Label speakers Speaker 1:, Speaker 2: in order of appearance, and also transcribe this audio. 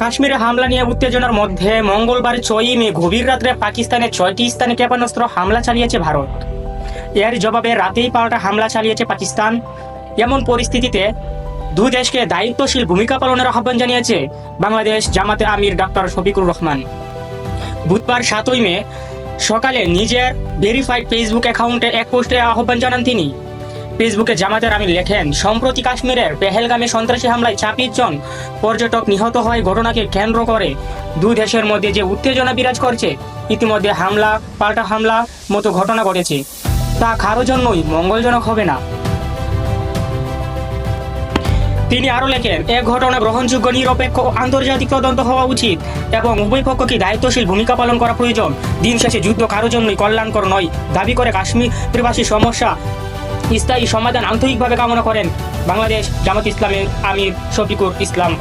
Speaker 1: কাশ্মীরে হামলা নিয়ে উত্তেজনার মধ্যে মঙ্গলবার 6ই মে গভীর রাত্রে পাকিস্তানের 6টি স্থানে ক্ষেপণাস্ত্র হামলা চালিয়েছে ভারত। এর জবাবে রাতেই পাল্টা হামলা চালিয়েছে পাকিস্তান। এমন পরিস্থিতিতে দুই দেশকে দায়িত্বশীল ভূমিকা পালনের আহ্বান জানিয়েছে বাংলাদেশ জামাতে আমির ডক্টর শফিকুর রহমান। বুধবার 7ই মে সকালে নিজের ভেরিফাইড ফেসবুক অ্যাকাউন্টে এক পোস্টে আহ্বান জানান তিনি। ফেসবুকে জামাতের আমির লেখেন, সম্প্রতি কাশ্মীরের পেহেলগামে সন্ত্রাসী হামলায় 26 জন পর্যটক নিহত হয় ঘটনাকে কেন্দ্র করে দুই দেশের মধ্যে যে উত্তেজনা বিরাজ করছে, ইতিমধ্যে হামলা পাল্টা হামলা মতো ঘটনা ঘটেছে, তা কারো জন্যই মঙ্গলজনক হবে না। তিনি আরও লেখেন, এ ঘটনা গ্রহণযোগ্য, নিরপেক্ষ ও আন্তর্জাতিক তদন্ত হওয়া উচিত এবং উভয় পক্ষকে দায়িত্বশীল ভূমিকা পালন করা প্রয়োজন। দিন শেষে যুদ্ধ কারো জন্যই কল্যাণকর নয় দাবি করে কাশ্মীরবাসী সমস্যা স্থায়ী সমাধান আন্তরিকভাবে কামনা করেন বাংলাদেশ জামাত ইসলামের আমির শফিকুর ইসলাম।